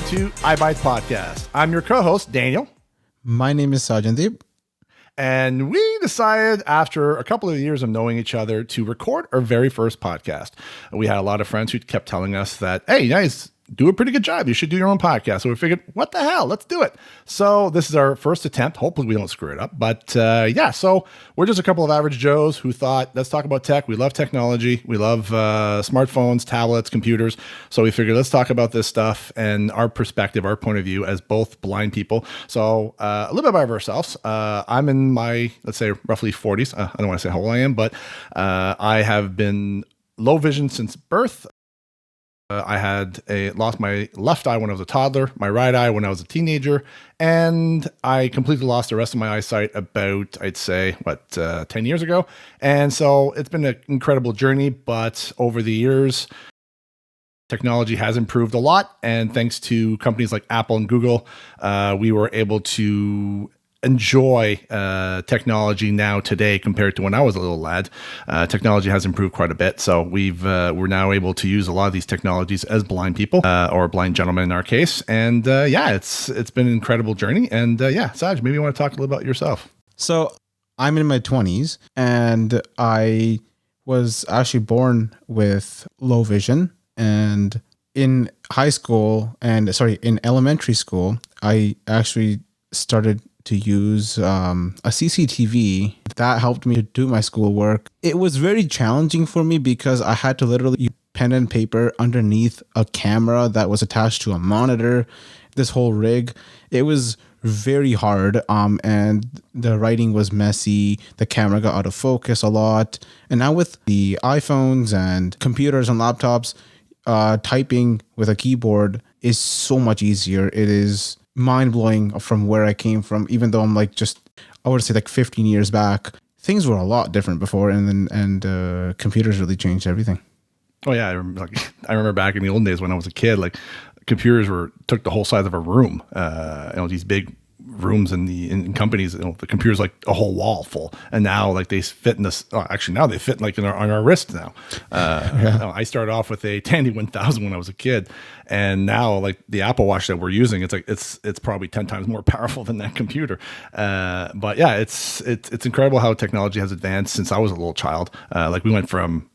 listening to eyebytespodcast. I'm your co-host, Daniel. My name is Sajandeep. And we decided after a couple of years of knowing each other to record our very first podcast. We had a lot of friends who kept telling us that, hey, you guys do a pretty good job. You should do your own podcast. So we figured, what the hell? Let's do it. So this is our first attempt. Hopefully we don't screw it up. But so we're just a couple of average Joes who thought, let's talk about tech. We love technology. We love smartphones, tablets, computers. So we figured, let's talk about this stuff and our perspective, our point of view as both blind people. So a little bit about ourselves. I'm in my, let's say, roughly 40s. I don't want to say how old I am, but I have been low vision since birth. I had lost my left eye when I was a toddler, my right eye when I was a teenager, and I completely lost the rest of my eyesight about, I'd say, 10 years ago. And so it's been an incredible journey, but over the years, technology has improved a lot. And thanks to companies like Apple and Google, we were able to enjoy technology now today compared to when I was a little lad. Technology has improved quite a bit, so we're now able to use a lot of these technologies as blind people or blind gentlemen in our case. And it's been an incredible journey. And Saj, maybe you want to talk a little about yourself. So I'm in my 20s, and I was actually born with low vision. And in in elementary school, I actually started to use a CCTV that helped me to do my schoolwork. It was very challenging for me because I had to literally use pen and paper underneath a camera that was attached to a monitor, this whole rig. It was very hard, and the writing was messy. The camera got out of focus a lot. And now with the iPhones and computers and laptops, typing with a keyboard is so much easier. It is mind-blowing from where I came from, even though I'm I would say 15 years back. Things were a lot different before, and computers really changed everything. Oh yeah, I remember back in the old days when I was a kid, computers took the whole size of a room. These big rooms in companies, the computer's like a whole wall full, and now they fit in this. Oh, actually, now they fit on our wrist now. I started off with a Tandy 1000 when I was a kid, and now the Apple Watch that we're using, it's probably 10 times more powerful than that computer. But yeah, it's incredible how technology has advanced since I was a little child. We went from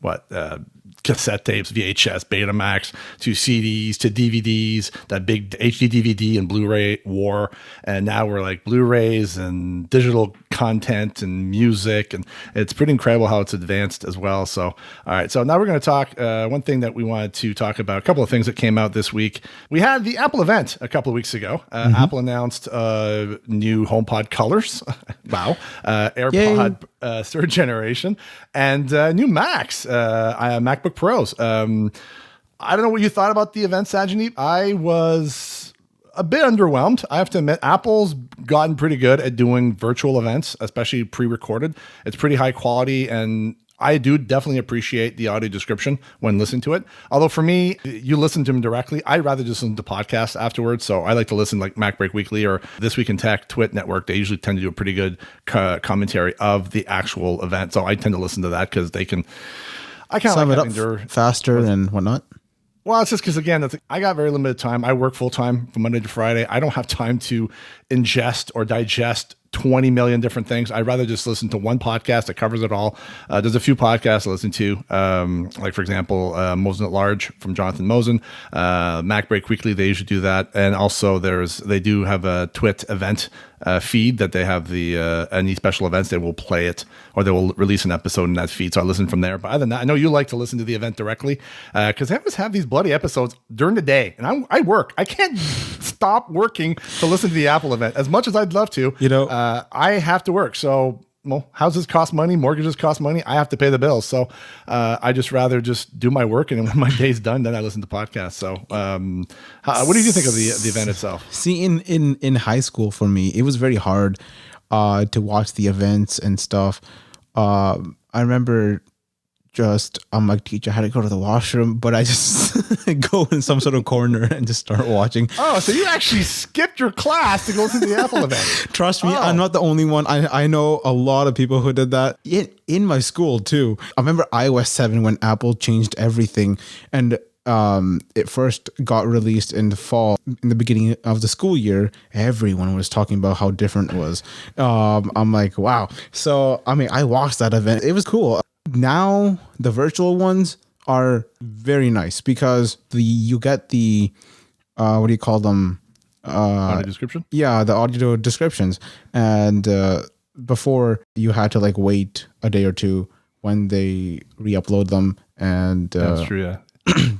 cassette tapes, VHS, Betamax, to CDs, to DVDs, that big HD DVD and Blu-ray war. And now we're Blu-rays and digital content and music. And it's pretty incredible how it's advanced as well. So, all right. So now we're going to talk, one thing that we wanted to talk about, a couple of things that came out this week. We had the Apple event a couple of weeks ago. Apple announced new HomePod colors. Wow. AirPod third generation, and new Macs, MacBook Pros. I don't know what you thought about the event, Sajandeep. I was a bit underwhelmed. I have to admit, Apple's gotten pretty good at doing virtual events, especially pre-recorded. It's pretty high quality, and I do definitely appreciate the audio description when listening to it. Although for me, you listen to them directly. I'd rather just listen to podcasts afterwards. So I like to listen Mac Break Weekly or This Week in Tech, Twit Network. They usually tend to do a pretty good commentary of the actual event. So I tend to listen to that because they can, I kind of sum it up faster and whatnot. Well, it's just because, again, I got very limited time. I work full-time from Monday to Friday. I don't have time to ingest or digest 20 million different things. I'd rather just listen to one podcast that covers it all. There's a few podcasts I listen to, for example, Mosen at Large from Jonathan Mosen, Mac Break Weekly. They usually do that. And also they do have a Twit event feed that they have any special events, they will play it or they will release an episode in that feed. So I listen from there. But other than that, I know you like to listen to the event directly because they always have these bloody episodes during the day. And I work. I can't stop working to listen to the Apple event as much as I'd love to. I have to work. So houses cost money, mortgages cost money. I have to pay the bills. So I just rather just do my work, and when my day's done, then I listen to podcasts. So what did you think of the event itself? See, in high school for me, it was very hard to watch the events and stuff. I remember I'm like, teacher, I had to go to the washroom, but I just go in some sort of corner and just start watching. Oh, so you actually skipped your class to go to the Apple event. Trust me, I'm not the only one. I know a lot of people who did that in my school too. I remember iOS 7 when Apple changed everything, and it first got released in the fall, in the beginning of the school year, everyone was talking about how different it was. I'm like, wow. So, I mean, I watched that event. It was cool. Now, the virtual ones are very nice because you get the, what do you call them? Audio description? Yeah, the audio descriptions. And before, you had to like wait a day or two when they re-upload them. And That's true, yeah.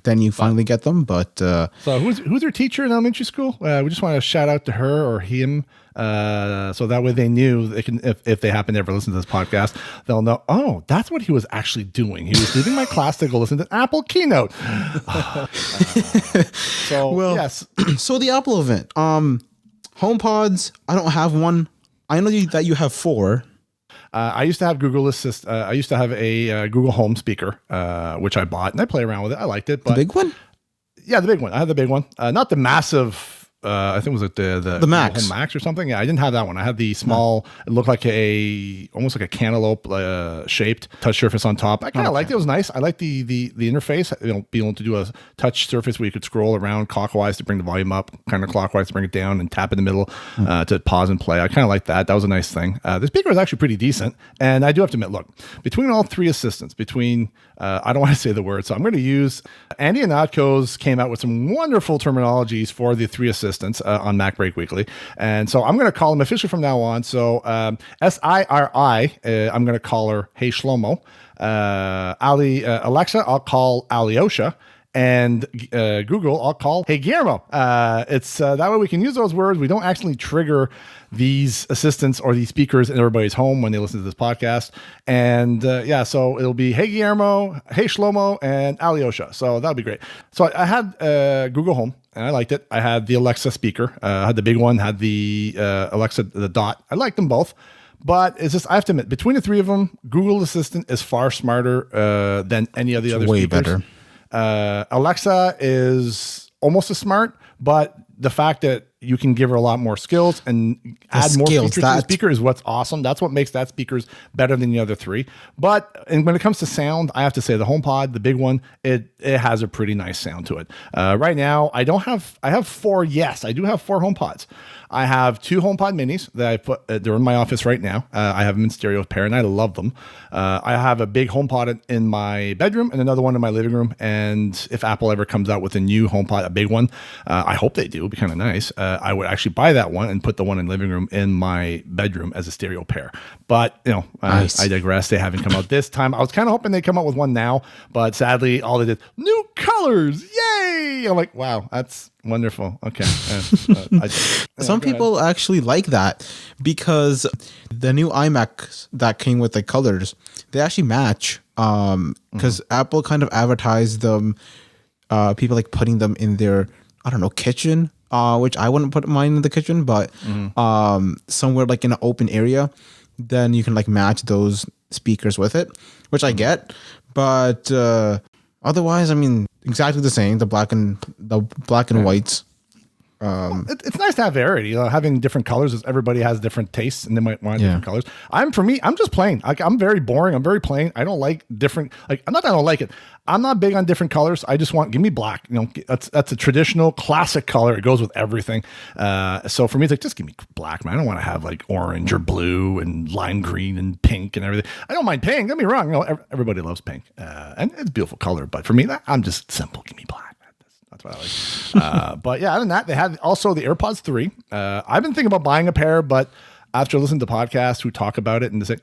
then you finally get them. But so who's your teacher in elementary school? We just want to shout out to her or him, so that way they knew they can, if they happen to ever listen to this podcast, they'll know. Oh, that's what he was actually doing. He was leaving my class to go listen to Apple Keynote. Yes. So the Apple event, HomePods. I don't have one. I know that you have 4. I used to have Google Assist. I used to have a Google Home speaker, which I bought, and I play around with it. I liked it. But the big one? Yeah, the big one. I had the big one. Not the massive. I think it was like the Max. Home Max or something. Yeah, I didn't have that one. I had the small. It looked like almost like a cantaloupe shaped touch surface on top. I kind of liked it. It was nice. I liked the interface. Being able to do a touch surface where you could scroll around clockwise to bring the volume up, kind of clockwise to bring it down, and tap in the middle to pause and play. I kind of liked that. That was a nice thing. The speaker was actually pretty decent, and I do have to admit, look, between all 3 assistants, I don't want to say the word, so I'm going to use Andy Anatko's came out with some wonderful terminologies for the 3 assistants on Mac Break Weekly. And so I'm going to call him officially from now on. So Siri, I'm going to call her Hey Shlomo. Alexa, I'll call Alyosha. And Google, I'll call Hey Guillermo. It's that way we can use those words. We don't actually trigger these assistants or these speakers in everybody's home when they listen to this podcast. And so it'll be Hey Guillermo, Hey Shlomo, and Alyosha. So that'll be great. So I had Google Home, and I liked it. I had the Alexa speaker. I had the big one, had the Alexa, the Dot. I liked them both. But it's just, I have to admit, between the 3 of them, Google Assistant is far smarter than any of the other way speakers. Better. Alexa is almost as smart, but the fact that you can give her a lot more skills and add more features to the speaker is what's awesome. That's what makes that speakers better than the other 3. And when it comes to sound, I have to say the HomePod, the big one, it has a pretty nice sound to it. Right now, I have 4. Yes, I do have 4 HomePods. I have 2 HomePod minis that I put, they're in my office right now. I have them in stereo pair and I love them. I have a big HomePod in my bedroom and another one in my living room. And if Apple ever comes out with a new HomePod, a big one, I hope they do. It'd be kind of nice. I would actually buy that one and put the one in the living room in my bedroom as a stereo pair. But, nice. I digress. They haven't come out this time. I was kind of hoping they'd come out with one now, but sadly, all they did, new colors. Yay! I'm like, wow, that's wonderful. Okay. Some people actually like that because the new iMac that came with the colors, they actually match. Because Apple kind of advertised them, people like putting them in their, I don't know, kitchen, which I wouldn't put mine in the kitchen, but somewhere like in an open area, then you can like match those speakers with it, which I get. But otherwise, I mean, exactly the same. The black and whites. It's nice to have variety. Having different colors is everybody has different tastes and they might want different colors. I'm just plain. I'm very boring. I'm very plain. I don't like different. Not that I don't like it. I'm not big on different colors. I just give me black. That's a traditional classic color. It goes with everything. So for me, it's like, just give me black, man. I don't want to have like orange or blue and lime green and pink and everything. I don't mind pink. Don't get me wrong. Everybody loves pink, and it's a beautiful color. But for me, I'm just simple. Give me black. That's what I like. But yeah, other than that, they had also the AirPods 3. I've been thinking about buying a pair, but after listening to podcasts who talk about it and they say,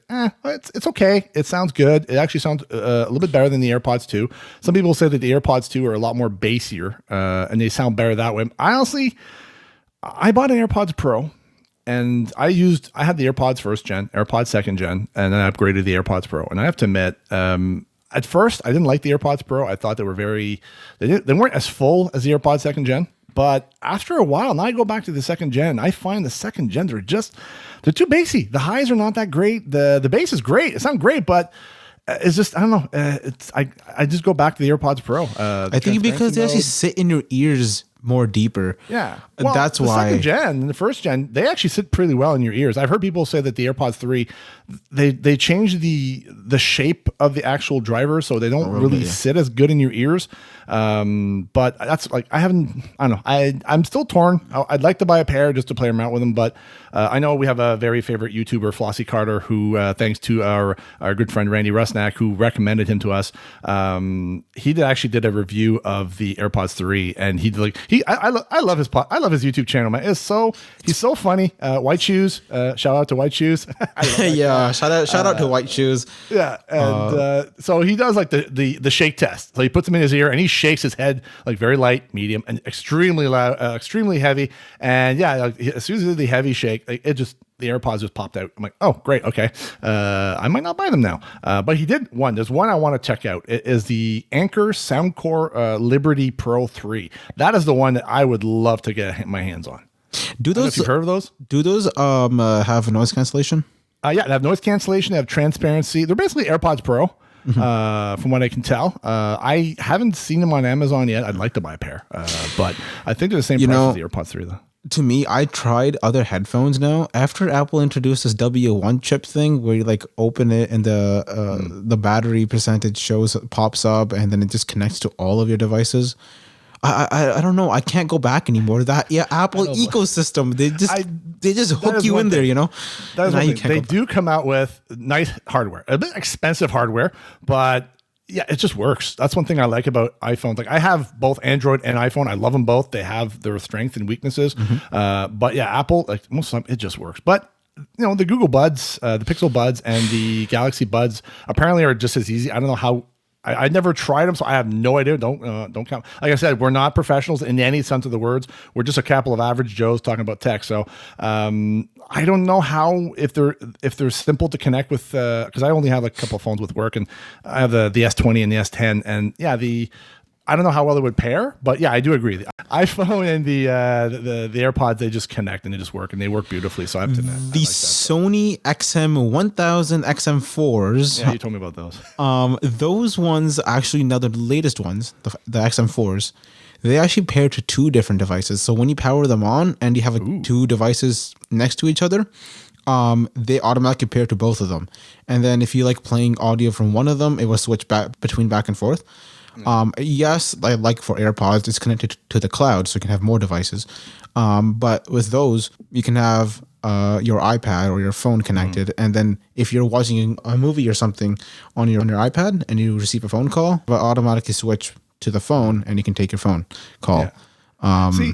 it's okay. It sounds good. It actually sounds a little bit better than the AirPods 2. Some people say that the AirPods 2 are a lot more bassier and they sound better that way. Honestly, I bought an AirPods Pro and I had the AirPods first gen, AirPods second gen, and then I upgraded the AirPods Pro. And I have to admit, at first, I didn't like the AirPods Pro. I thought they were they weren't as full as the AirPods second gen. But after a while, now I go back to the second gen. I find the second gens they're too bassy. The highs are not that great. The bass is great. It sounds great, but it's just, I don't know. I just go back to the AirPods Pro. I think because they actually sit in your ears more deeper. Yeah. Well, That's the why second gen and the first gen, they actually sit pretty well in your ears. I've heard people say that the AirPods 3, they changed the shape of the actual driver, so they don't really sit as good in your ears. But that's like, I don't know. I'm still torn. I'd like to buy a pair just to play around with them, but I know we have a very favorite YouTuber, Flossie Carter, who thanks to our good friend Randy Rusnak, who recommended him to us. He actually did a review of the AirPods 3, and I love his YouTube channel, man. He's so funny. White Shoes, shout out to White Shoes. yeah, shout out to White Shoes. Yeah, and so he does like the shake test. So he puts them in his ear and he shakes his head like very light, medium, and extremely loud, extremally heavy. And yeah, like, as soon as he did the heavy shake, like, the AirPods just popped out. I'm like, oh, great, okay. I might not buy them now. But he did one. There's one I want to check out. It is the Anker Soundcore Liberty Pro 3. That is the one that I would love to get my hands on. Do those? You've heard of those? Do those have noise cancellation? Yeah, they have noise cancellation. They have transparency. They're basically AirPods Pro, from what I can tell. I haven't seen them on Amazon yet. I'd like to buy a pair, but I think they're the same price as the AirPods 3, though. To me, I tried other headphones now. After Apple introduced this W1 chip thing where you like open it and the battery percentage pops up and then it just connects to all of your devices. I don't know. I can't go back anymore. Apple ecosystem. They just hook you in there, you know. That is one thing. They do come out with nice hardware, a bit expensive hardware, but yeah, it just works. That's one thing I like about iPhones. Like I have both Android and iPhone. I love them both. They have their strengths and weaknesses. But yeah, Apple, like most of the time, it just works. But you know, the Google Buds, the Pixel Buds, and the Galaxy Buds apparently are just as easy. I don't know how. I never tried them, so I have no idea. Don't count. Like I said, we're not professionals in any sense of the words. We're just a couple of average Joes talking about tech. So I don't know how if they're simple to connect with, because I only have a couple of phones with work, and I have the S20 and the S10, and yeah, I don't know how well it would pair, but yeah, I do agree. The iPhone and the AirPods, they just connect and they just work, and they work beautifully. So I have to admit, the Sony XM1000 XM4s. Yeah, you told me about those. Those ones actually, now the latest ones, the XM4s, they actually pair to two different devices. So when you power them on and you have two devices next to each other, they automatically pair to both of them. And then if you like playing audio from one of them, it will switch back and forth. Yes, like for AirPods, it's connected to the cloud, so you can have more devices. But with those, you can have your iPad or your phone connected, and then if you're watching a movie or something on your iPad and you receive a phone call, it will automatically switch to the phone, and you can take your phone call. Yeah. See,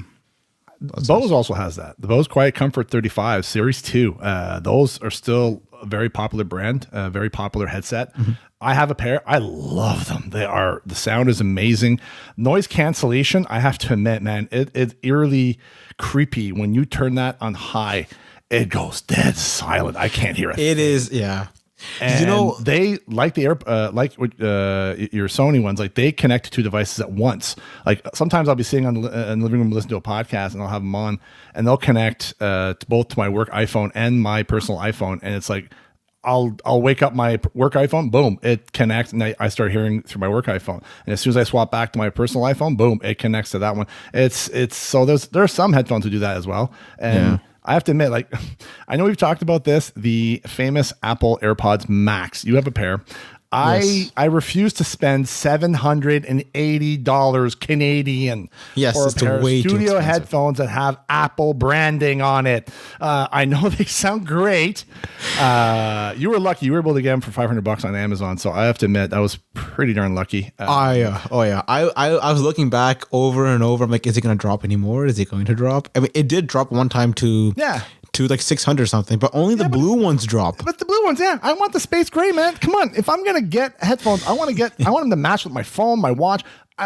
Bose also has that. The Bose Quiet Comfort 35 Series 2. Those are still a very popular brand, a very popular headset. I have a pair. I love them. The sound is amazing. Noise cancellation, I have to admit, man, it's eerily creepy. When you turn that on high, it goes dead silent. I can't hear it. It is, yeah. And you know, they like your Sony ones, like they connect to two devices at once. Like sometimes I'll be sitting in the living room listening to a podcast, and I'll have them on, and they'll connect both to my work iPhone and my personal iPhone, and it's like I'll wake up my work iPhone, boom, it connects, and I start hearing through my work iPhone. And as soon as I swap back to my personal iPhone, boom, it connects to that one. It's so there are some headphones who do that as well, and. Yeah. I have to admit, like, I know we've talked about this, the famous Apple AirPods Max. You have a pair. Yes. I refuse to spend $780 Canadian for a pair of studio headphones that have Apple branding on it. I know they sound great. You were lucky; you were able to get them for $500 on Amazon. So I have to admit, I was pretty darn lucky. I was looking back over and over. I'm like, is it going to drop anymore? Is it going to drop? I mean, it did drop one time to like 600 something, but only the blue ones drop. But the blue ones, yeah. I want the space gray, man. Come on. If I'm gonna get headphones, I want them to match with my phone, my watch.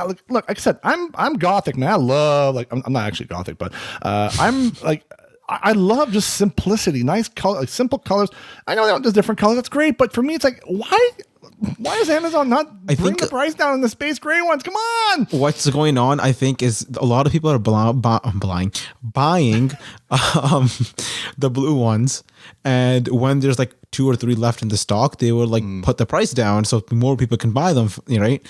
Look, like I said, I'm gothic, man. I love I'm not actually gothic, but I'm like I love just simplicity, nice color, like simple colors. I know there's different colors. That's great, but for me, it's like why does Amazon not bring the price down on the space gray ones? Come on. What's going on, I think, is a lot of people are buying the blue ones. And when there's like 2 or 3 left in the stock, they will like put the price down so more people can buy them, right?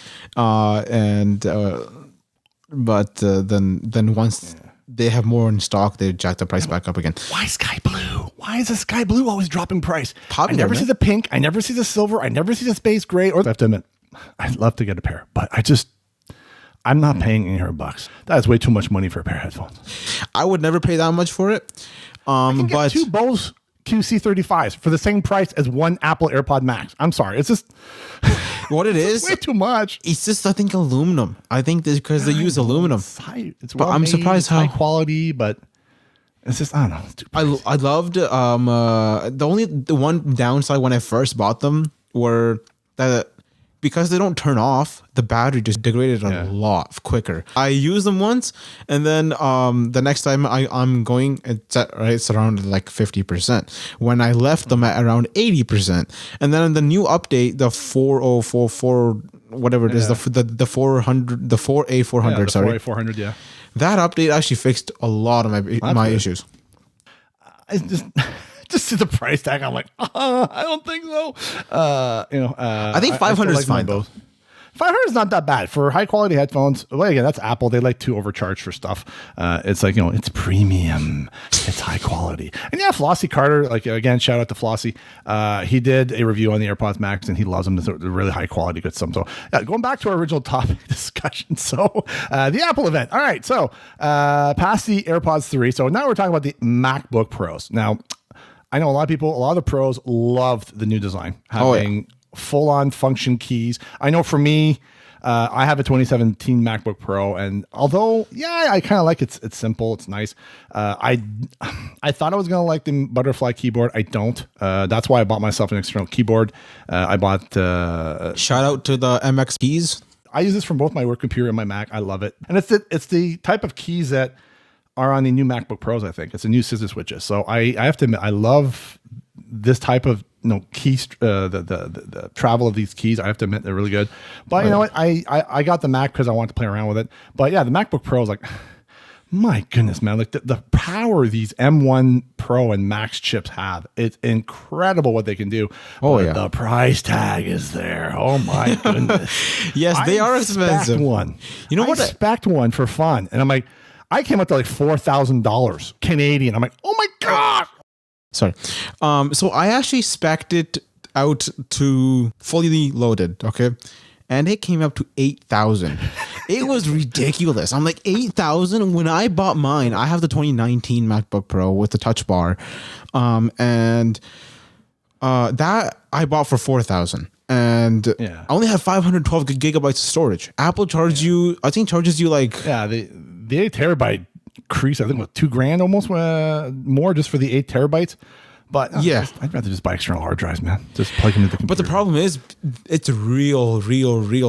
but then once they have more in stock, they jack the price back up again. Why sky blue? Why is the sky blue always dropping price? Popular, I never man. see the pink. I never see the silver. I never see the space gray. Or I have to admit, I'd love to get a pair, but I'm not paying $800. That is way too much money for a pair of headphones. I would never pay that much for it. I can get But 2 Bose QC35s for the same price as one Apple AirPod Max. I'm sorry. It's just what it is, way too much. it's just I think aluminum. I think that's because they use aluminum. It's But I'm surprised it's high quality, but it's just, I don't know. It's too I loved the one downside when I first bought them were that because they don't turn off, the battery just degraded a lot quicker. I used them once, and then the next time I'm going, it's around like 50%. When I left them at around 80%, and then in the new update, the 4044 whatever it is, the 400, the 4A400, sorry, 4A400, yeah. that update actually fixed a lot of my issues. I just see the price tag. I'm like, I don't think so. I think 500 is fine though. 500 is not that bad for high quality headphones. Well, again, that's Apple. They like to overcharge for stuff. It's like, it's premium. It's high quality. And yeah, Flossie Carter, like, again, shout out to Flossie. He did a review on the AirPods Max and he loves them. They're really high quality, good stuff. So going back to our original topic discussion. So the Apple event. All right. So past the AirPods 3. So now we're talking about the MacBook Pros. Now, I know a lot of the pros loved the new design, having full-on function keys. I know for me, I have a 2017 MacBook Pro, and although, I kind of like it. It's simple. It's nice. I thought I was going to like the butterfly keyboard. I don't. That's why I bought myself an external keyboard. I bought... Shout out to the MX keys. I use this from both my work computer and my Mac. I love it. And it's the type of keys that are on the new MacBook Pros, I think. It's the new scissor switches. So I have to admit, I love this type of keys, the travel of these keys. I have to admit, they're really good. But you know what? I got the Mac because I wanted to play around with it. But yeah, the MacBook Pro is like, my goodness, man. Like the power these M1 Pro and Max chips have, it's incredible what they can do. Oh, but yeah. the price tag is there. Oh my goodness. Yes, they are expensive. One. You know I what? expect one for fun. And I'm like, I came up to like $4,000 Canadian. I'm like, oh my God. Sorry. So I actually spec'd it out to fully loaded, okay? And it came up to 8,000. It was ridiculous. I'm like, 8,000? When I bought mine, I have the 2019 MacBook Pro with the touch bar. And that I bought for 4,000. And I only have 512 gigabytes of storage. Apple charges you like... Yeah, the 8 terabyte crease, I think, was $2,000 almost more just for the 8 terabytes. But I'd rather just buy external hard drives, man. Just plug them into the computer. But the problem is, it's real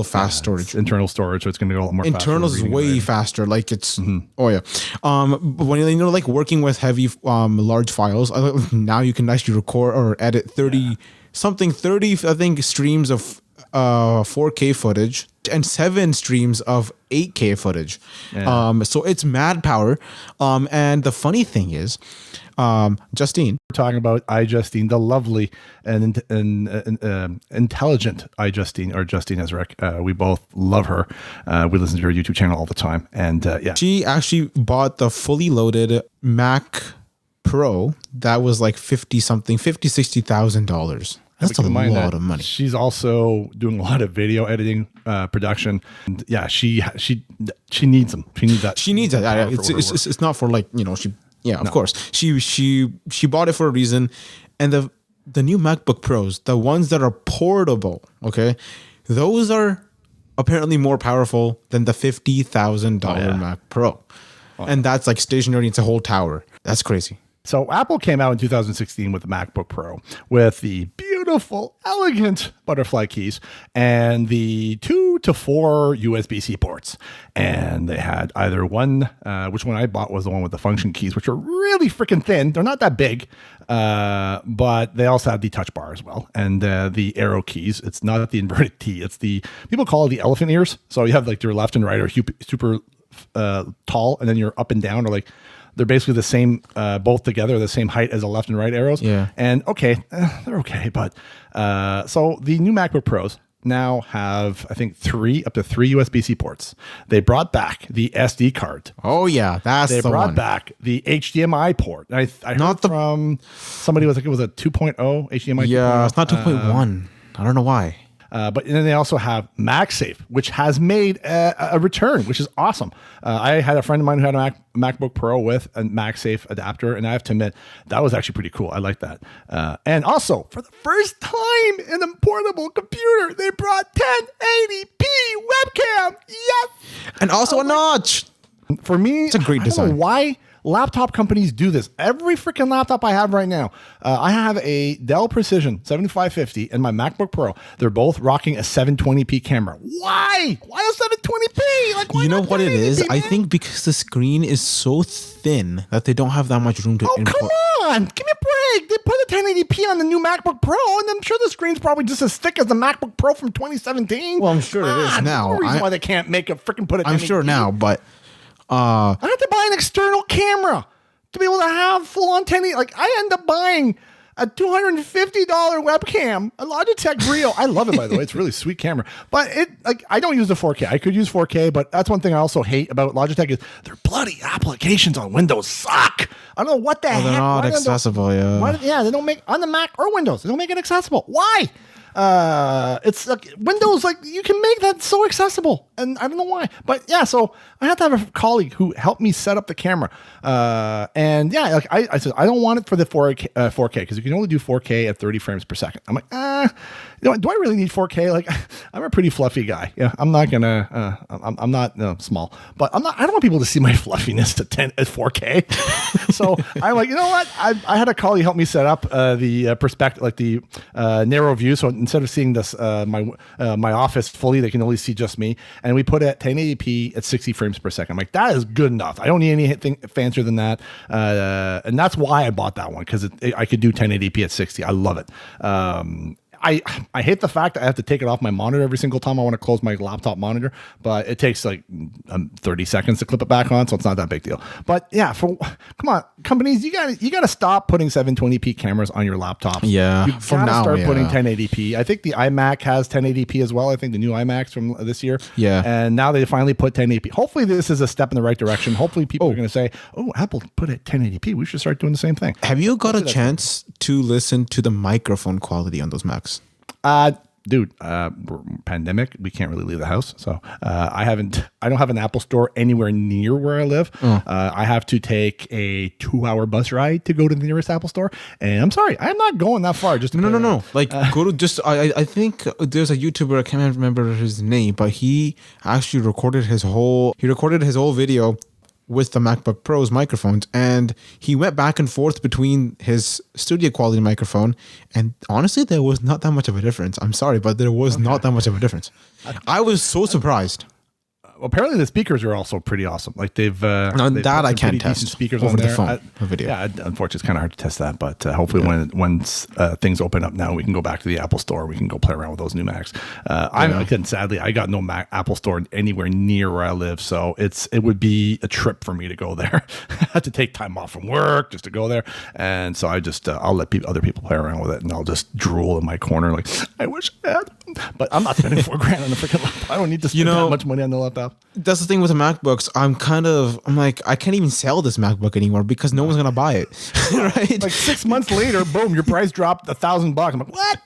fast storage. It's internal storage, so it's going to go a lot more. Internals is way faster. Like it's But when like working with heavy large files, now you can actually record or edit 30 I think streams of 4K footage and 7 streams of 8K footage. So it's mad power. And the funny thing is, Justine, we're talking about iJustine, the lovely and intelligent iJustine, or Justine Ezrek. We both love her. We listen to her YouTube channel all the time. And she actually bought the fully loaded Mac Pro that was like $60,000. That's a lot of money. She's also doing a lot of video editing, production. And she needs them. She needs that. She needs that. It's not for like, of course. She bought it for a reason. And the new MacBook Pros, the ones that are portable, okay, those are apparently more powerful than the $50,000 Mac Pro. And that's like stationary. It's a whole tower. That's crazy. So Apple came out in 2016 with the MacBook Pro with the beautiful, elegant butterfly keys and the 2 to 4 USB-C ports. And they had either one, which one I bought was the one with the function keys, which are really freaking thin. They're not that big, but they also had the touch bar as well. And the arrow keys. It's not the inverted T. It's people call it the elephant ears. So you have like your left and right are super tall, and then you're up and down, or like, they're basically the same, both together, the same height as the left and right arrows. Yeah. And they're okay. But so the new MacBook Pros, now have, I think, up to three USB-C ports. They brought back the SD card. Oh yeah, that's They the brought one. back the HDMI port. I heard from somebody was like, it was a 2.0 HDMI. Yeah, 2.0. it's not 2.1. I don't know why. But then they also have MagSafe, which has made a return, which is awesome. I had a friend of mine who had a MacBook Pro with a MagSafe adapter, and I have to admit, that was actually pretty cool. I like that. And also, for the first time in a portable computer, they brought 1080p webcam. Yes! And also a notch. For me, It's a great I design. don't know why laptop companies do this. Every freaking laptop I have right now, I have a Dell Precision 7550 and my MacBook Pro. They're both rocking a 720p camera. Why? Why a 720p? Like, why You know not what it 1080p, is? I man? think because the screen is so thin that they don't have that much room to Oh, input. come on. Give me a break. They put a 1080p on the new MacBook Pro, and I'm sure the screen's probably just as thick as the MacBook Pro from 2017. Well, I'm sure it is There's now. no reason I- why they can't make a freaking put a 1080p. I'm sure now, but I have to buy an external camera to be able to have full on 1080. Like, I end up buying a $250 webcam, a Logitech Brio. I love it, by the way. It's a really sweet camera. But I don't use the 4K. I could use 4K, but that's one thing I also hate about Logitech is their bloody applications on Windows suck. I don't know what the heck. they're not Why don't they- accessible. Yeah. they don't make on the Mac or Windows. They don't make it accessible. Why? It's like Windows, like you can make that so accessible, and I don't know why. But yeah, so I had to have a colleague who helped me set up the camera. And yeah, like I said, I don't want it for the 4K because you can only do 4K at 30 frames per second. I'm like, do I really need 4K? Like, I'm a pretty fluffy guy. Yeah, I'm not gonna. I'm not small, but I don't want people to see my fluffiness to 4K. So I'm like, you know what? I had a colleague help me set up the perspective, like the narrow view. So instead of seeing this my office fully, they can only see just me. And we put it at 1080p at 60 frames per second. I'm like, that is good enough. I don't need anything fancier than that. And that's why I bought that one, because I could do 1080p at 60. I love it. I hate the fact that I have to take it off my monitor every single time I want to close my laptop monitor, but it takes like 30 seconds to clip it back on, so it's not that big deal. But yeah, come on, companies, you gotta stop putting 720p cameras on your laptops. Yeah, you from gotta now, start putting yeah. 1080p. I think the iMac has 1080p as well. I think the new iMacs from this year. Yeah. And now they finally put 1080p. Hopefully this is a step in the right direction. Hopefully people are going to say, "Oh, Apple put it 1080p. We should start doing the same thing." Have you got a chance to listen to the microphone quality on those Macs? Dude, pandemic, we can't really leave the house. So I don't have an Apple store anywhere near where I live. I have to take a 2-hour bus ride to go to the nearest Apple store. And I'm sorry, I'm not going that far. Just to play around. No. Like, go to just, I think there's a YouTuber, I can't remember his name, but he actually recorded his whole video with the MacBook Pro's microphones, and he went back and forth between his studio quality microphone, and honestly there was not that much of a difference. I'm sorry, but there was not that much of a difference. I was so surprised. Apparently the speakers are also pretty awesome. Like they've that put I some can't pretty test decent speakers over on the there. phone, the video. Yeah, unfortunately, it's kind of hard to test that. But hopefully, when things open up now, we can go back to the Apple Store. We can go play around with those new Macs. Sadly, I got no Apple Store anywhere near where I live, so it would be a trip for me to go there. I have to take time off from work just to go there, and so I just I'll let other people play around with it, and I'll just drool in my corner like I wish I had. But I'm not spending $4,000 on a freaking laptop. I don't need to spend that much money on the laptop. That's the thing with the MacBooks. I'm like, I can't even sell this MacBook anymore because no one's gonna buy it, right? Like 6 months later, boom, your price dropped $1,000. I'm like, what?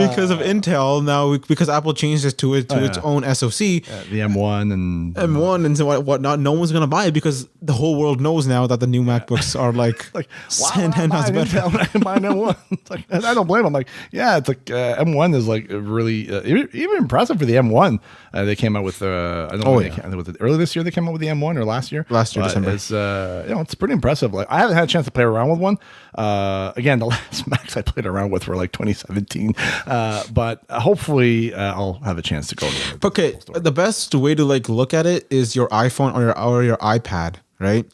Because of Intel now, because Apple changed it to its own SoC, The M1 and M1 and so whatnot. No one's gonna buy it because the whole world knows now that the new MacBooks are like Intel when I can buy an M1. It's like, and I don't blame them. Like, yeah, it's like M1 is like really even impressive for the M1. They came out with I don't know. Was it early this year they came out with the M1 or last year? Last year, December. It's it's pretty impressive. Like I haven't had a chance to play around with one. Again, the last Macs I played around with were like 2017. But hopefully I'll have a chance to go. Okay, the best way to like look at it is your iPhone or your iPad, right?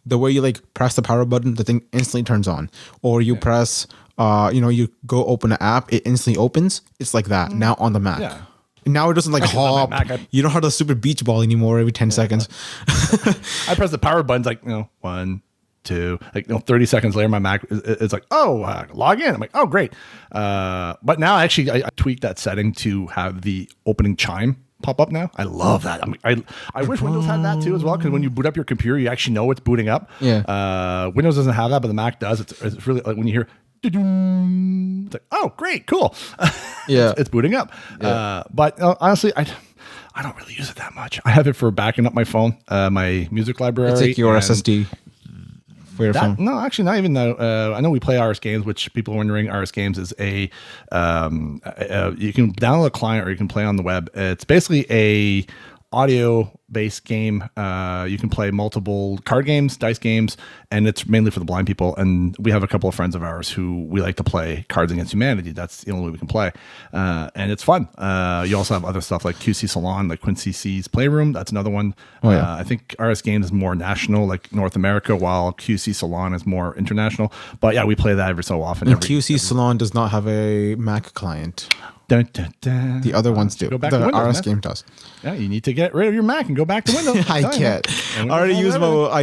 The way you like press the power button, the thing instantly turns on, or you press, you go open an app, it instantly opens. It's like that now on the Mac. Yeah. Now it doesn't like hop. You don't have the stupid beach ball anymore every 10 seconds. I press the power buttons like 1, to 30 seconds later, my Mac it's like, oh, log in. I'm like, oh, great. But now actually I tweaked that setting to have the opening chime pop up now. I love that. I wish Windows had that too as well, because when you boot up your computer, you actually know it's booting up. Yeah. Windows doesn't have that, but the Mac does. It's really like when you hear, it's like, oh, great, cool. Yeah, it's booting up. Yeah. But honestly, I don't really use it that much. I have it for backing up my phone, my music library. It's like your SSD for your phone. No, actually, not even though. I know we play RS Games, which people are wondering, RS Games is you can download a client or you can play on the web. It's basically a audio-based game. You can play multiple card games, dice games, and it's mainly for the blind people. And we have a couple of friends of ours who we like to play Cards Against Humanity. That's the only way we can play. And it's fun. You also have other stuff like QC Salon, like Quincy C's Playroom. That's another one. Oh, yeah. I think RS Games is more national, like North America, while QC Salon is more international. But yeah, we play that every so often. And QC Salon does not have a Mac client. Dun, dun, dun. The other ones do. Go back the to Windows, RS game does. Yeah, you need to get rid of your Mac and go back to Windows. I can't. I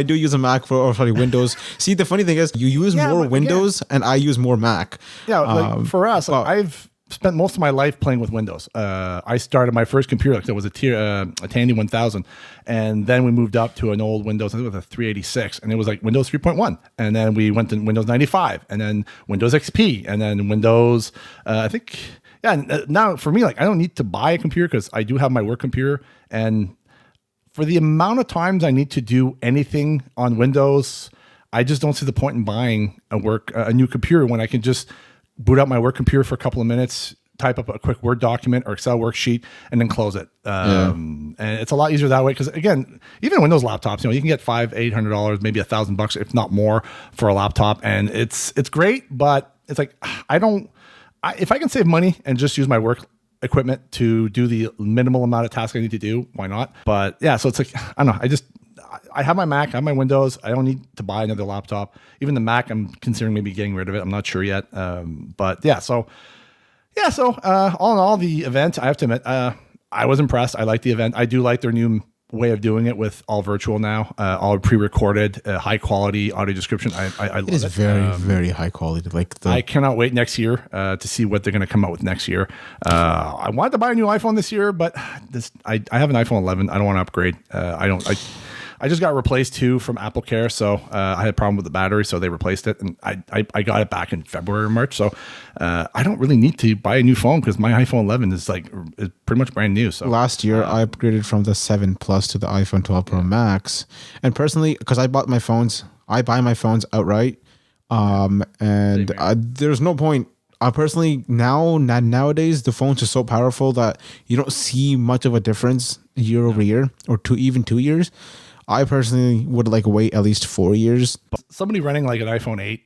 do use a Mac for Windows. See, the funny thing is, you use more Windows and I use more Mac. Yeah, like for us, I've spent most of my life playing with Windows. I started my first computer, that was a Tandy 1000, and then we moved up to an old Windows, I think it was a 386, and it was like Windows 3.1, and then we went to Windows 95, and then Windows XP, and then Windows, I think. Yeah, now for me, like I don't need to buy a computer because I do have my work computer, and for the amount of times I need to do anything on Windows, I just don't see the point in buying a new computer when I can just boot up my work computer for a couple of minutes, type up a quick Word document or Excel worksheet, and then close it. And it's a lot easier that way because, again, even Windows laptops, you can get $500-$800, maybe $1,000, if not more, for a laptop, and it's great, but it's like if I can save money and just use my work equipment to do the minimal amount of tasks I need to do, why not? But yeah, so it's like, I don't know. I have my Mac, I have my Windows. I don't need to buy another laptop. Even the Mac, I'm considering maybe getting rid of it. I'm not sure yet. But yeah, so all in all, the event, I have to admit, I was impressed. I like the event. I do like their new way of doing it with all virtual now, all pre-recorded, high quality audio description. I love it. It is very, very high quality. I cannot wait next year to see what they're going to come out with next year. I wanted to buy a new iPhone this year, but I have an iPhone 11. I don't want to upgrade. I just got replaced too from Apple Care, so I had a problem with the battery, so they replaced it, and I got it back in February or March. So I don't really need to buy a new phone because my iPhone 11 is pretty much brand new. So last year I upgraded from the 7 Plus to the iPhone 12 Pro Max, and personally, because I buy my phones outright, and there's no point. Personally, nowadays the phones are so powerful that you don't see much of a difference year over year, or even 2 years. I personally would wait at least 4 years. Somebody running like an iPhone 8,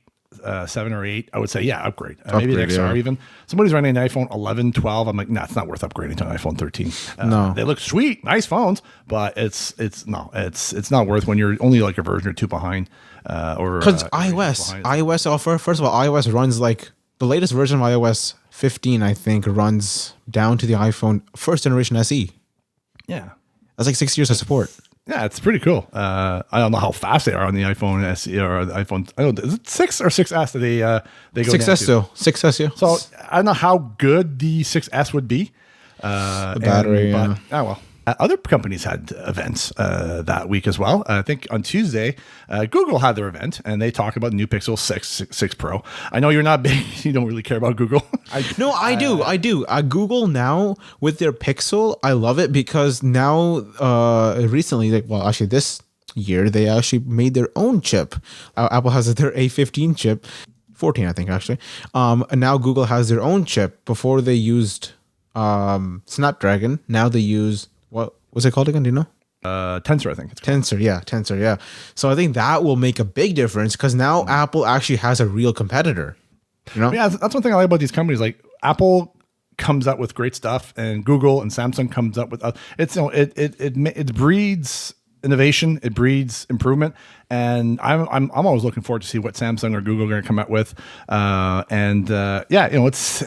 7 or 8, I would say, yeah, upgrade. Maybe an XR even. Somebody's running an iPhone 11, 12. I'm like, nah, it's not worth upgrading to an iPhone 13. No. They look sweet, nice phones, but it's not worth when you're only like a version or two behind. Because iOS offer, first of all, iOS runs the latest version of iOS 15, I think, runs down to the iPhone first generation SE. Yeah. That's 6 years of support. Yeah, it's pretty cool. I don't know how fast they are on the iPhone SE or the iPhone. I don't know, is it 6 or 6S that they go 6S still. 6S, yeah. So I don't know how good the 6S would be. The battery, well. Other companies had events that week as well. I think on Tuesday, Google had their event, and they talked about the new Pixel 6 Pro. I know you're not big; you don't really care about Google. I do. Google now with their Pixel, I love it because now, recently, this year, they actually made their own chip. Apple has their A15 chip, 14, I think, actually. And now Google has their own chip. Before they used Snapdragon, now they use. What was it called again? Do you know? Tensor, I think. It's Tensor, yeah. So I think that will make a big difference because now Apple actually has a real competitor. Yeah, that's one thing I like about these companies. Like Apple comes up with great stuff, and Google and Samsung comes up with it breeds innovation, it breeds improvement, and I'm always looking forward to see what Samsung or Google are going to come up with. It's.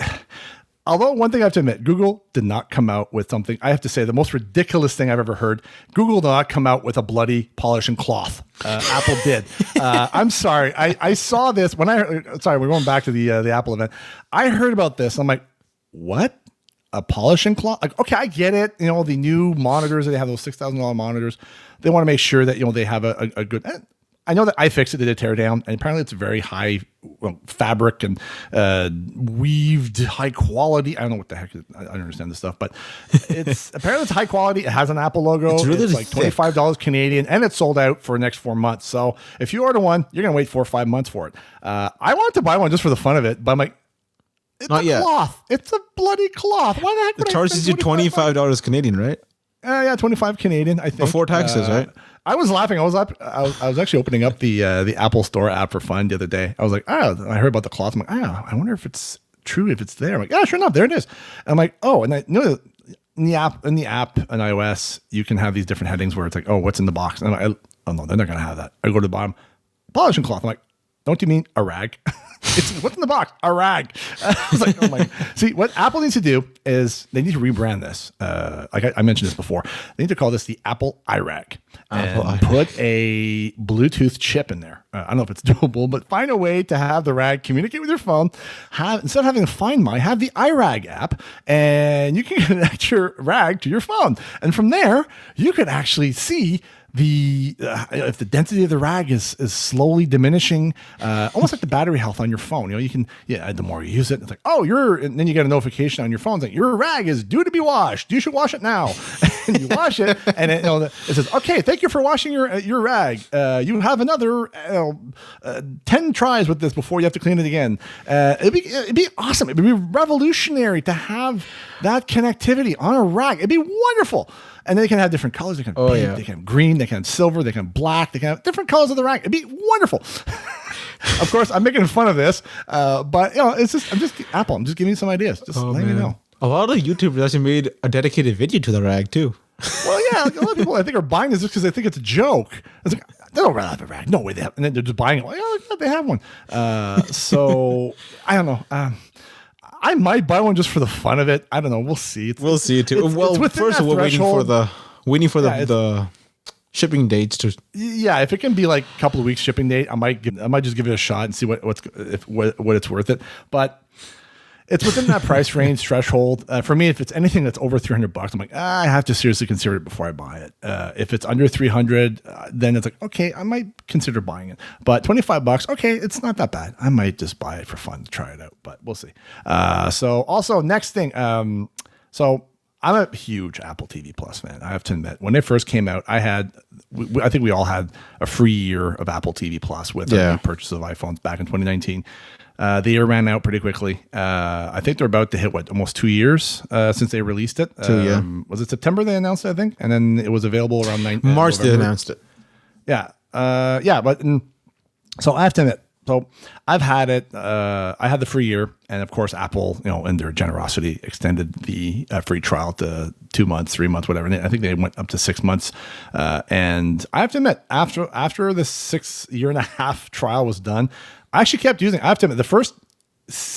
Although one thing I have to admit, Google did not come out with something, I have to say, the most ridiculous thing I've ever heard. Google did not come out with a bloody polishing cloth. Apple did. I'm sorry. I saw this when we're going back to the Apple event. I heard about this. I'm like, what? A polishing cloth? Like, okay, I get it. You know, the new monitors, they have those $6,000 monitors. They want to make sure that, you know, they have a good... I know that iFixit did a tear down, and apparently it's very high fabric and weaved high quality. I don't know what the heck. I don't understand this stuff, but apparently it's high quality. It has an Apple logo. It's really like $25 Canadian, and it's sold out for the next 4 months. So if you order one, you're gonna wait 4 or 5 months for it. I wanted to buy one just for the fun of it, but I'm like, it's not yet. Cloth. It's a bloody cloth. Why the heck? It charges you $25 Canadian, right? Yeah, 25 Canadian. I think before taxes, right? I was laughing. I was actually opening up the Apple Store app for fun the other day. I was like, I heard about the cloth. I'm like, I wonder if it's true, if it's there. I'm like, yeah, sure enough, there it is. And I'm like, oh, and I know in the app on iOS, you can have these different headings where it's like, oh, what's in the box? And I'm like, oh no, they're not gonna have that. I go to the bottom, polishing cloth. I'm like, don't you mean a rag? It's what's in the box? A rag. I was like, oh my. See, what Apple needs to do is they need to rebrand this. Like I mentioned this before. They need to call this the Apple iRag and put a Bluetooth chip in there. I don't know if it's doable, but find a way to have the rag communicate with your phone. Instead of having to Find My, have the iRag app, and you can connect your rag to your phone. And from there, you can actually see if the density of the rag is slowly diminishing, almost like the battery health on your phone. You know, you can, the more you use it, it's like, and then you get a notification on your phone saying your rag is due to be washed. You should wash it now. And you wash it, and it says, okay, thank you for washing your rag. You have another 10 tries with this before you have to clean it again. It'd be awesome. It'd be revolutionary to have that connectivity on a rag. It'd be wonderful. And they can have different colors. They can have pink, they can have green, they can have silver, they can have black, they can have different colors of the rag. It'd be wonderful. Of course, I'm making fun of this, but it's just Apple. I'm just giving you some ideas. Just letting you know. A lot of YouTubers actually made a dedicated video to the rag too. Well, yeah, a lot of people I think are buying this just because they think it's a joke. It's like, they don't really have a rag. No way they have. And then they're just buying it. Like, oh, yeah, they have one. So I don't know. I might buy one just for the fun of it. I don't know. We'll see. We'll see it too. First we're waiting for the shipping dates to. Yeah, if it can be like a couple of weeks shipping date, I might just give it a shot and see what it's worth it. But it's within that price range threshold. For me, if it's anything that's over $300, I'm like, I have to seriously consider it before I buy it. If it's under $300, then it's like, okay, I might consider buying it. But $25, okay, it's not that bad. I might just buy it for fun to try it out, but we'll see. So also next thing, so I'm a huge Apple TV Plus fan. I have to admit, when it first came out, I think we all had a free year of Apple TV Plus with our purchase of iPhones back in 2019. The year ran out pretty quickly. I think they're about to hit almost 2 years since they released it. Was it September they announced it, I think? And then it was available around March. They announced it. Yeah. So I have to admit, so I've had it. I had the free year, and of course, Apple, in their generosity, extended the free trial to 2 months, 3 months, whatever. And I think they went up to 6 months. And I have to admit, after the 6 year and a half trial was done, I actually kept using it. I have to admit, the first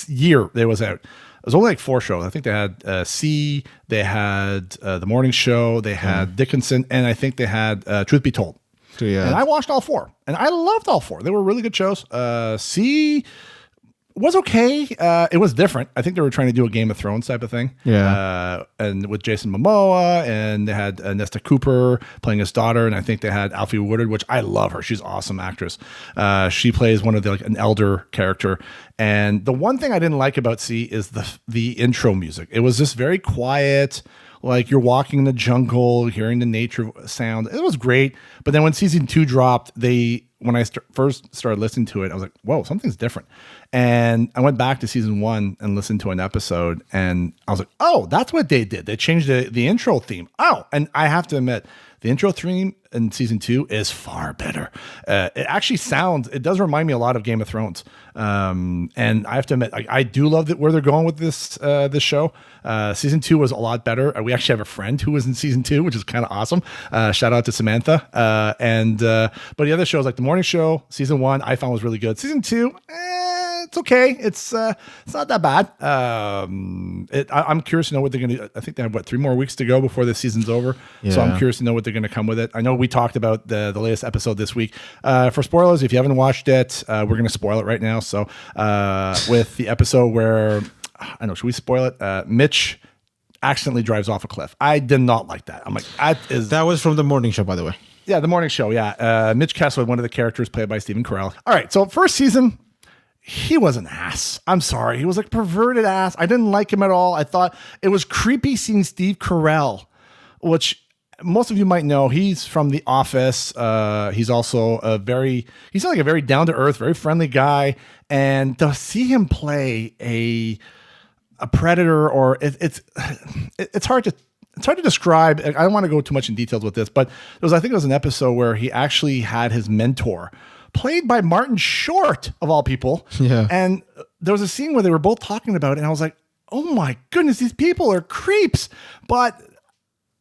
year they was out, it was only like 4 shows. I think they had C, they had The Morning Show, they had Dickinson, and I think they had Truth Be Told. And I watched all 4, and I loved all 4. They were really good shows. C was okay. It was different. I think they were trying to do a Game of Thrones type of thing. Yeah. And with Jason Momoa, and they had Nesta Cooper playing his daughter, and I think they had Alfie Woodard, which I love her. She's an awesome actress. She plays one of an elder character. And the one thing I didn't like about C is the intro music. It was just very quiet. Like you're walking in the jungle, hearing the nature sound. It was great. But then when season 2 dropped, when I first started listening to it, I was like, whoa, something's different. And I went back to season 1 and listened to an episode, and I was like, oh, that's what they did. They changed the intro theme. Oh, and I have to admit, the intro theme in season 2 is far better. It actually it does remind me a lot of Game of Thrones. And I have to admit, I do love where they're going with this show. Season 2 was a lot better. We actually have a friend who was in season 2, which is kind of awesome. Shout out to Samantha. But the other shows, like The Morning Show, season 1, I found was really good. Season 2, it's okay. It's not that bad. I'm curious to know what they're going to. I think they have 3 more weeks to go before the season's over. Yeah. So I'm curious to know what they're going to come with it. I know we talked about the latest episode this week. For spoilers, if you haven't watched it, we're going to spoil it right now. So with the episode where I don't know, should we spoil it? Mitch accidentally drives off a cliff. I did not like that. I'm like, that was from the morning show, by the way. Yeah, the morning show. Yeah, Mitch Kessler, one of the characters played by Stephen Carell. All right, so first season, he was an ass. I'm sorry, he was like a perverted ass. I didn't like him at all. I thought it was creepy seeing Steve Carell, which most of you might know. He's from The Office. He's also he's like a very down to earth, very friendly guy, and to see him play a predator, or it's hard to. It's hard to describe. I don't want to go too much in details with this, but I think it was an episode where he actually had his mentor, played by Martin Short, of all people. Yeah. And there was a scene where they were both talking about it, and I was like, oh my goodness, these people are creeps. But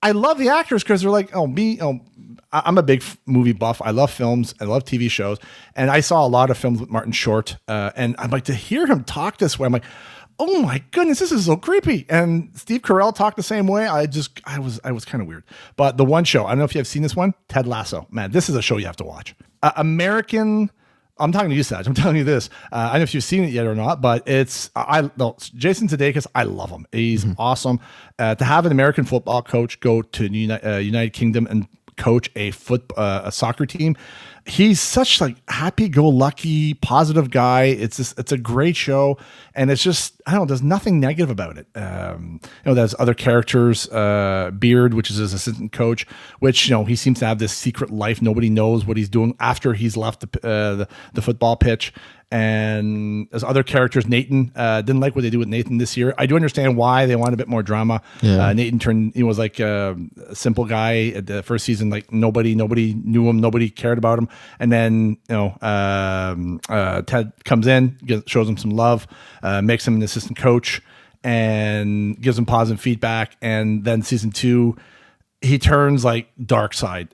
I love the actors because they're like, I'm a big movie buff. I love films. I love TV shows. And I saw a lot of films with Martin Short. And I'm like, to hear him talk this way, I'm like, oh my goodness, this is so creepy. And Steve Carell talked the same way. I was kind of weird. But the one show, I don't know if you have seen this one, Ted Lasso. Man, this is a show you have to watch. American, I'm talking to you, Saj. I'm telling you this. I don't know if you've seen it yet or not, but Jason Sudeikis, I love him. He's awesome. To have an American football coach go to the United Kingdom and coach a soccer team. He's such like happy-go-lucky, positive guy. It's a great show, and it's just, I don't know, there's nothing negative about it. There's other characters, Beard, which is his assistant coach, which he seems to have this secret life. Nobody knows what he's doing after he's left the football pitch. And there's other characters. Nathan, didn't like what they do with Nathan this year. I do understand why they want a bit more drama. Yeah. Nathan he was like a simple guy at the first season. Like nobody knew him. Nobody cared about him. And then, Ted comes in, shows him some love, makes him an assistant coach, and gives him positive feedback. And then season 2, he turns like dark side.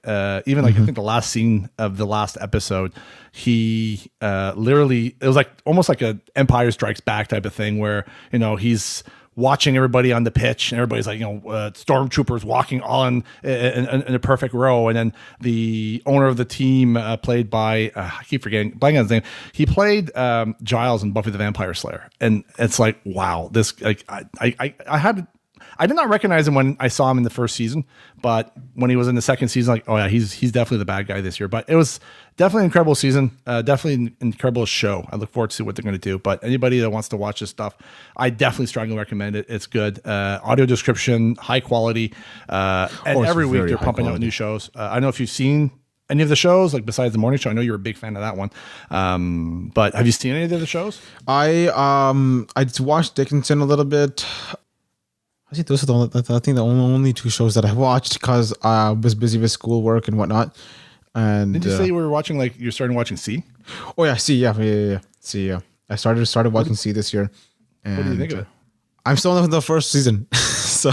Even like I think the last scene of the last episode, he literally, it was like almost like a Empire Strikes Back type of thing where he's watching everybody on the pitch, and everybody's like stormtroopers walking all in a perfect row, and then the owner of the team, played by I keep blanking on his name. He played Giles in Buffy the Vampire Slayer, and it's like, wow, this like I did not recognize him when I saw him in the first season, but when he was in the second season, like, oh yeah, he's definitely the bad guy this year. But it was definitely an incredible season, definitely an incredible show. I look forward to see what they're going to do. But anybody that wants to watch this stuff, I definitely strongly recommend it. It's good. Audio description, high quality, and every week they're pumping out new shows. I don't know if you've seen any of the shows, like besides the morning show. I know you're a big fan of that one. But have you seen any of the other shows? I watched Dickinson a little bit. I think those are the only 2 shows that I watched because I was busy with schoolwork and whatnot. And did you say you were watching, like, you're starting watching C? Oh yeah, C, yeah. C, yeah. I started watching C this year. And what do you think of it? I'm still in the first season, so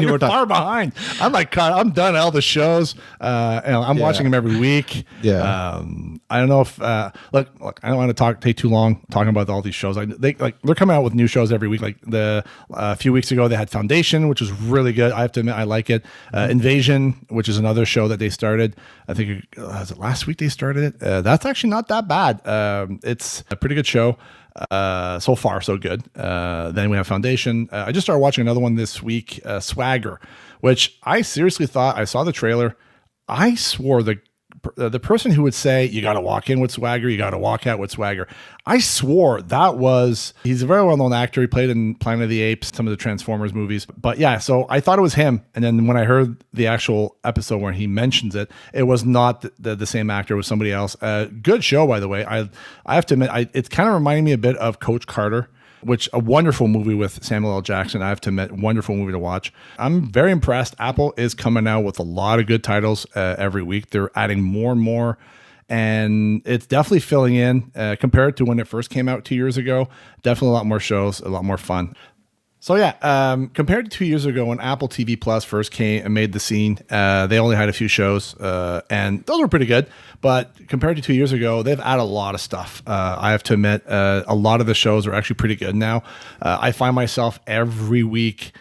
you're far behind. I'm like, I'm done all the shows. I'm watching them every week. Yeah. I don't know if look. I don't want to take too long talking about all these shows. They're coming out with new shows every week. Like a few weeks ago, they had Foundation, which was really good. I have to admit, I like it. Invasion, which is another show that they started. I think was it last week they started it. That's actually not that bad. It's a pretty good show. So far, so good. Then we have Foundation. I just started watching another one this week, Swagger, which I seriously thought, I saw the trailer. I swore the person who would say, you got to walk in with swagger, you got to walk out with swagger, I swore he's a very well-known actor. He played in Planet of the Apes, some of the Transformers movies. But yeah, so I thought it was him. And then when I heard the actual episode where he mentions it, it was not the same actor, it was somebody else. Good show, by the way. I have to admit, it's kind of reminding me a bit of Coach Carter, which a wonderful movie with Samuel L. Jackson. I have to admit, wonderful movie to watch. I'm very impressed. Apple is coming out with a lot of good titles every week. They're adding more and more, and it's definitely filling in compared to when it first came out 2 years ago. Definitely a lot more shows, a lot more fun. So yeah, compared to 2 years ago when Apple TV Plus first came and made the scene, they only had a few shows, and those were pretty good. But compared to 2 years ago, they've added a lot of stuff. I have to admit, a lot of the shows are actually pretty good now. I find myself every week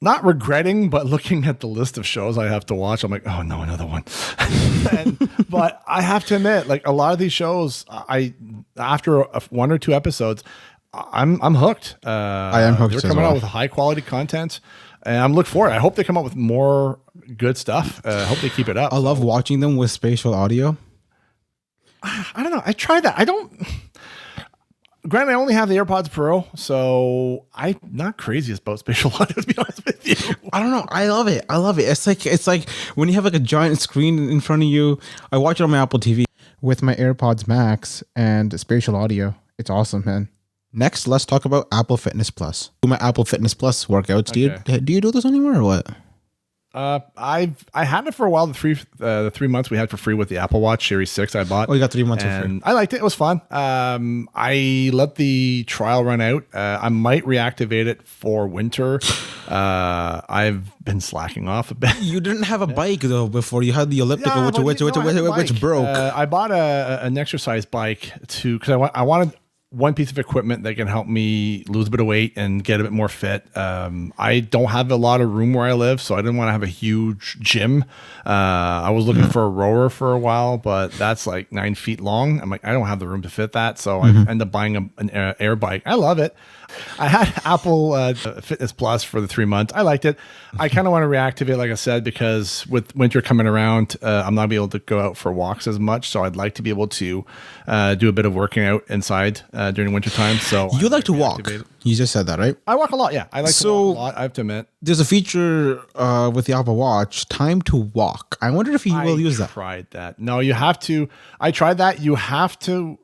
not regretting, but looking at the list of shows I have to watch. I'm like, oh no, another one. But I have to admit, like a lot of these shows, after one or two episodes, I'm hooked. I am hooked. They're coming out with high quality content, and I'm looking forward. I hope they come out with more good stuff. I hope they keep it up. I love watching them with spatial audio. I don't know. I tried that. I don't. Granted, I only have the AirPods Pro, so I'm not crazy about spatial audio, to be honest with you. I don't know. I love it. It's like when you have like a giant screen in front of you. I watch it on my Apple TV with my AirPods Max and spatial audio. It's awesome, man. Next, let's talk about Apple Fitness Plus. Do my Apple Fitness Plus workouts. Okay. Do you do this anymore or what? I had it for a while. The 3 months we had for free with the Apple Watch Series 6 I bought. Oh, you got 3 months for free. I liked it. It was fun. I let the trial run out. I might reactivate it for winter. I've been slacking off a bit. You didn't have a bike though before. You had the elliptical, which broke. I bought an exercise bike because I wanted one piece of equipment that can help me lose a bit of weight and get a bit more fit. I don't have a lot of room where I live, so I didn't want to have a huge gym. I was looking for a rower for a while, but that's like 9 feet long. I'm like, I don't have the room to fit that, so I ended up buying an air bike. I love it. I had Apple Fitness Plus for the 3 months. I liked it. I kind of want to reactivate, like I said, because with winter coming around, I'm not able to go out for walks as much. So I'd like to be able to do a bit of working out inside during winter time. So you like to walk. You just said that, right? I walk a lot. Yeah, I like to walk a lot. I have to admit. There's a feature with the Apple Watch, time to walk. I wonder if you will use that. I tried that. No, you have to. I tried that. You have to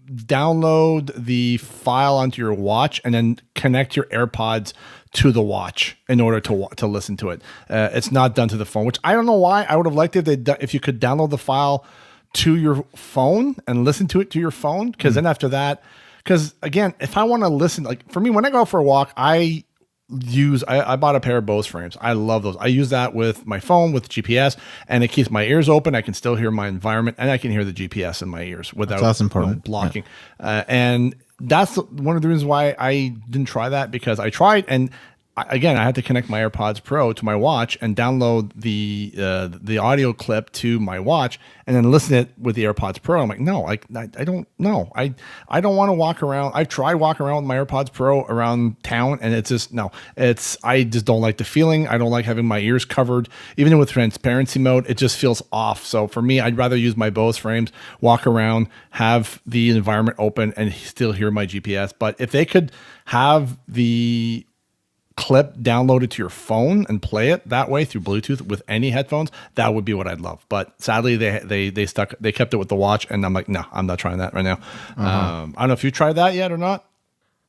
download the file onto your watch and then connect your AirPods to the watch in order to listen to it. It's not done to the phone, which I don't know why. I would have liked if you could download the file to your phone and listen to it to your phone, because then after that, because again, if I want to listen, like for me, when I go out for a walk, I bought a pair of Bose frames. I love those. I use that with my phone with GPS, and it keeps my ears open. I can still hear my environment, and I can hear the GPS in my ears without that's important. Blocking. Yeah. And that's one of the reasons why I didn't try that, because I tried, and I had to connect my AirPods Pro to my watch and download the audio clip to my watch and then listen to it with the AirPods Pro. I'm like, no, I don't know. I don't want to walk around. I've tried walking around with my AirPods Pro around town, and it's just I just don't like the feeling. I don't like having my ears covered. Even with transparency mode, it just feels off. So for me, I'd rather use my Bose frames, walk around, have the environment open, and still hear my GPS. But if they could have the clip downloaded to your phone and play it that way through Bluetooth with any headphones, that would be what I'd love. But sadly, they kept it with the watch, and I'm like, no, I'm not trying that right now. I don't know if you tried that yet or not.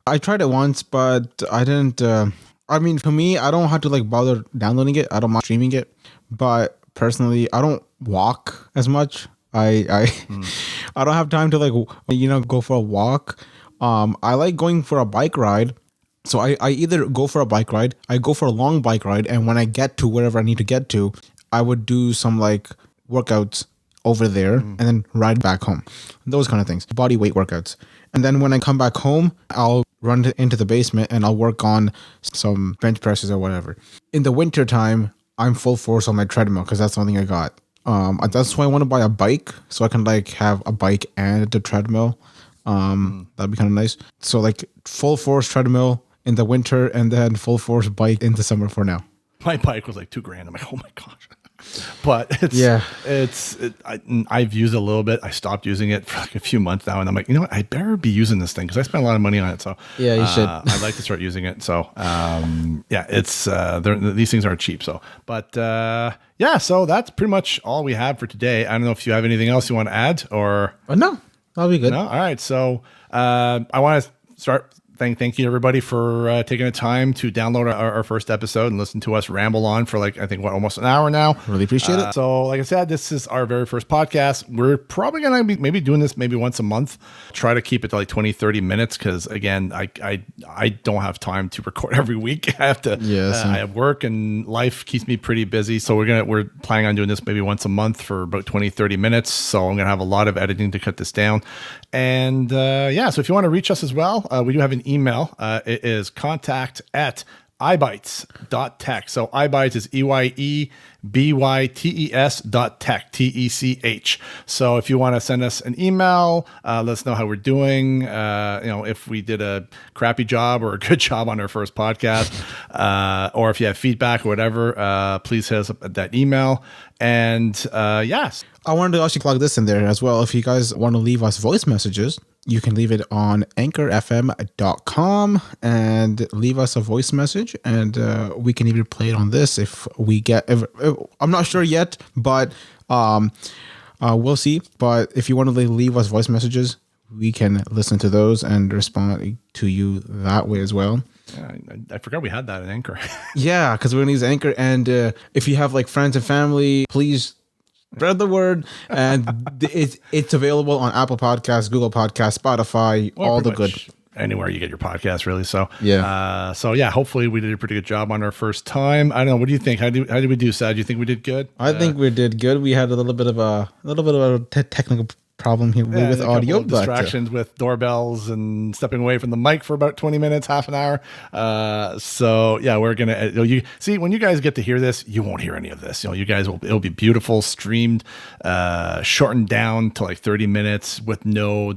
I tried it once, but I didn't. I mean, for me, I don't have to like bother downloading it. I don't mind streaming it, but personally, I don't walk as much. I don't have time to go for a walk. I like going for a bike ride. So I either go for a bike ride, I go for a long bike ride, and when I get to wherever I need to get to, I would do some like workouts over there and then ride back home. Those kind of things, body weight workouts. And then when I come back home, I'll run into the basement and I'll work on some bench presses or whatever. In the winter time, I'm full force on my treadmill because that's the only thing I got. That's why I want to buy a bike, so I can like have a bike and a treadmill. That'd be kind of nice. So like full force treadmill in the winter, and then full force bike in the summer for now. My bike was like $2,000. I'm like, oh my gosh. But I've used it a little bit. I stopped using it for like a few months now, and I'm like, you know what? I better be using this thing because I spent a lot of money on it. So yeah, you should. I'd like to start using it. So it's these things aren't cheap. So, but so that's pretty much all we have for today. I don't know if you have anything else you want to add or no, that'll be good. No, all right. So I want to start thank you everybody for taking the time to download our first episode and listen to us ramble on for like, I think almost an hour now. Really appreciate it. So like I said, this is our very first podcast. We're probably going to be maybe doing this maybe once a month, try to keep it to like 20, 30 minutes. Cause again, I don't have time to record every week. I have to, I have work and life keeps me pretty busy. So we're planning on doing this maybe once a month for about 20, 30 minutes. So I'm going to have a lot of editing to cut this down. And so if you want to reach us as well, we do have an email. It is contact@eyebytes.tech. So eyebytes is EYEBYTES.tech, TECH. So if you want to send us an email, let us know how we're doing. If we did a crappy job or a good job on our first podcast, or if you have feedback or whatever, please hit us up at that email. And yes. I wanted to actually plug this in there as well. If you guys want to leave us voice messages, you can leave it on anchorfm.com and leave us a voice message, and we can even play it on this if we get. I'm not sure yet, but we'll see. But if you want to leave us voice messages, we can listen to those and respond to you that way as well. Yeah, I forgot we had that in Anchor. Yeah, because we're going to use Anchor. And if you have like friends and family, please spread the word. And it's available on Apple Podcasts, Google Podcasts, Spotify, all the good. Anywhere you get your podcast, really. So yeah. Hopefully we did a pretty good job on our first time. I don't know. What do you think? How did we do, Sad? Do you think we did good? I think we did good. We had a little bit of a technical problem here with audio, but distractions with doorbells and stepping away from the mic for about 20 minutes, half an hour. We're gonna. You see, when you guys get to hear this, you won't hear any of this. You guys it'll be beautiful, streamed, shortened down to like 30 minutes with no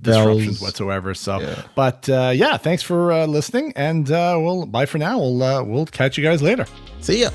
disruptions whatsoever. So, thanks for listening, and bye for now. We'll catch you guys later. See ya.